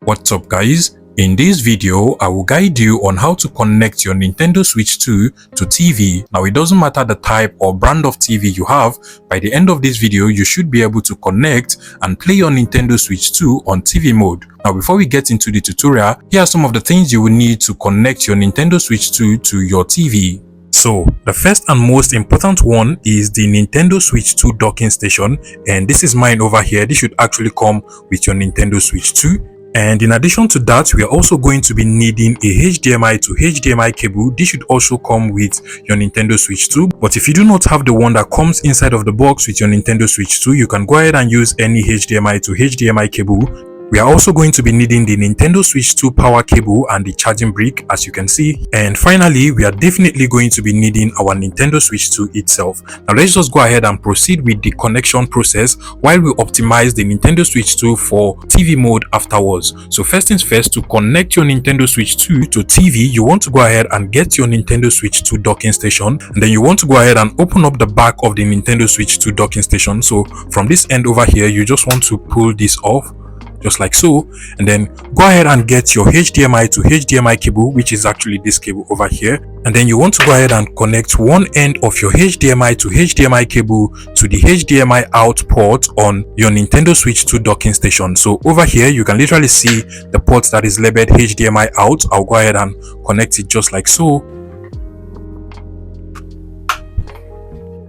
What's up guys? In this video, I will guide you on how to connect your Nintendo Switch 2 to TV. Now, it doesn't matter the type or brand of TV you have, by the end of this video, you should be able to connect and play your Nintendo Switch 2 on TV mode. Now, before we get into the tutorial, here are some of the things you will need to connect your Nintendo Switch 2 to your TV. So, the first and most important one is the Nintendo Switch 2 docking station, and this is mine over here. This should actually come with your Nintendo Switch 2. And in addition to that, we are also going to be needing a HDMI to HDMI cable. This should also come with your Nintendo Switch 2. But if you do not have the one that comes inside of the box with your Nintendo Switch 2, you can go ahead and use any HDMI to HDMI cable. We are also going to be needing the Nintendo Switch 2 power cable and the charging brick, as you can see. And finally, we are definitely going to be needing our Nintendo Switch 2 itself. Now let's just go ahead and proceed with the connection process while we optimize the Nintendo Switch 2 for TV mode afterwards. So first things first, to connect your Nintendo Switch 2 to TV, you want to go ahead and get your Nintendo Switch 2 docking station. And then you want to go ahead and open up the back of the Nintendo Switch 2 docking station. So from this end over here, you just want to pull this off, just like so, and then go ahead and get your HDMI to HDMI cable, which is actually this cable over here. And then you want to go ahead and connect one end of your HDMI to HDMI cable to the HDMI out port on your Nintendo Switch 2 docking station. So over here, you can literally see the port that is labeled HDMI out. I'll go ahead and connect it just like so.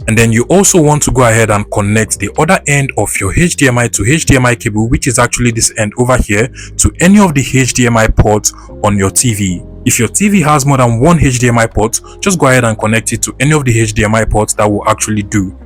And then you also want to go ahead and connect the other end of your HDMI to HDMI cable, which is actually this end over here, to any of the HDMI ports on your TV. If your TV has more than one HDMI port, just go ahead and connect it to any of the HDMI ports. That will actually do.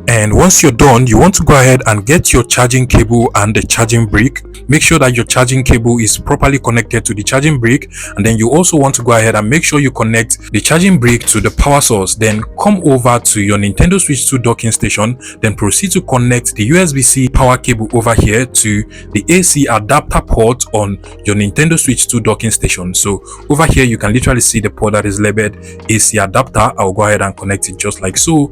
And once you're done, you want to go ahead and get your charging cable and the charging brick. Make sure that your charging cable is properly connected to the charging brick. And then you also want to go ahead and make sure you connect the charging brick to the power source. Then come over to your Nintendo Switch 2 docking station. Then proceed to connect the USB-C power cable over here to the AC adapter port on your Nintendo Switch 2 docking station. So over here, you can literally see the port that is labeled AC adapter. I'll go ahead and connect it just like so.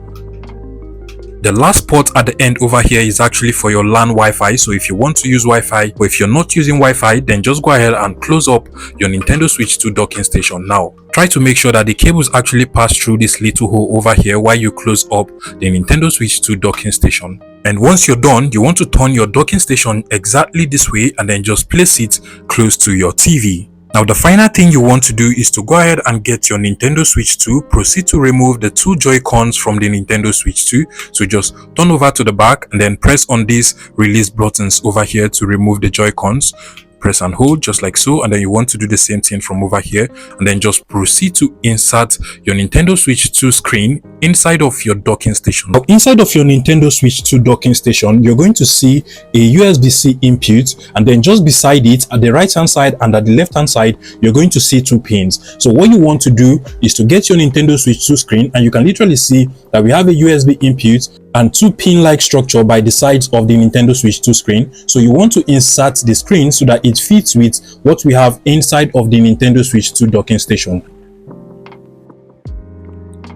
The last port at the end over here is actually for your LAN Wi-Fi. So if you want to use Wi-Fi, or if you're not using Wi-Fi, then just go ahead and close up your Nintendo Switch 2 docking station. Now, try to make sure that the cables actually pass through this little hole over here while you close up the Nintendo Switch 2 docking station. And once you're done, you want to turn your docking station exactly this way and then just place it close to your TV. Now, the final thing you want to do is to go ahead and get your Nintendo Switch 2, proceed to remove the two Joy-Cons from the Nintendo Switch 2. So just turn over to the back and then press on these release buttons over here to remove the Joy-Cons. Press and hold just like so, and then you want to do the same thing from over here, and then just proceed to insert your Nintendo Switch 2 screen inside of your docking station. Now, inside of your Nintendo Switch 2 docking station, you're going to see a USB-C input, and then just beside it at the right hand side and at the left hand side, you're going to see two pins. So what you want to do is to get your Nintendo Switch 2 screen, and you can literally see that we have a USB input and two pin-like structure by the sides of the Nintendo Switch 2 screen. So you want to insert the screen so that it fits with what we have inside of the Nintendo Switch 2 docking station.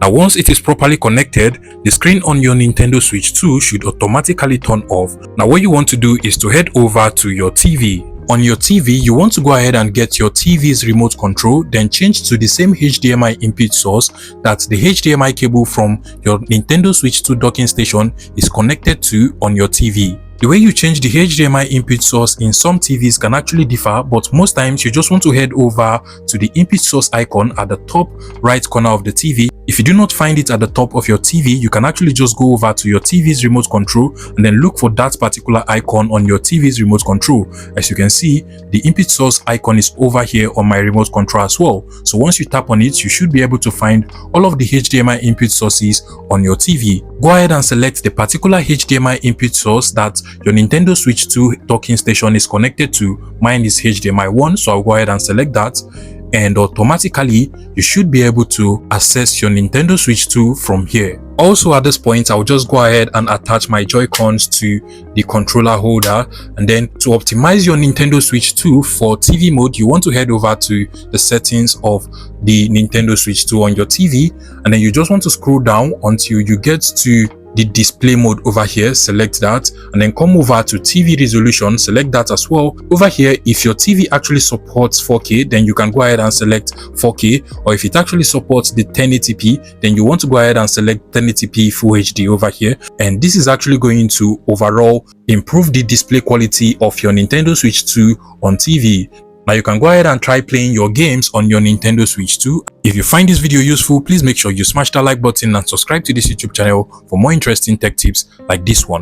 Now, once it is properly connected, the screen on your Nintendo Switch 2 should automatically turn off. Now, what you want to do is to head over to your TV. On your TV, you want to go ahead and get your TV's remote control, then change to the same HDMI input source that the HDMI cable from your Nintendo Switch 2 docking station is connected to on your TV. The way you change the HDMI input source in some TVs can actually differ, but most times you just want to head over to the input source icon at the top right corner of the TV. If you do not find it at the top of your TV, you can actually just go over to your TV's remote control and then look for that particular icon on your TV's remote control. As you can see, the input source icon is over here on my remote control as well. So once you tap on it, you should be able to find all of the HDMI input sources on your TV. Go ahead and select the particular HDMI input source that your Nintendo Switch 2 docking station is connected to. Mine is HDMI 1, so I'll go ahead and select that. And automatically you should be able to access your Nintendo Switch 2 from here. Also at this point, I'll just go ahead and attach my Joy-Cons to the controller holder, and then to optimize your Nintendo Switch 2 for TV mode, you want to head over to the settings of the Nintendo Switch 2 on your TV, and then you just want to scroll down until you get to the display mode over here, select that, and then come over to TV resolution, select that as well. Over here, if your TV actually supports 4K, then you can go ahead and select 4K, or if it actually supports the 1080p, then you want to go ahead and select 1080p Full HD over here. And this is actually going to overall improve the display quality of your Nintendo Switch 2 on TV. Now you can go ahead and try playing your games on your Nintendo Switch 2. If you find this video useful, please make sure you smash that like button and subscribe to this YouTube channel for more interesting tech tips like this one.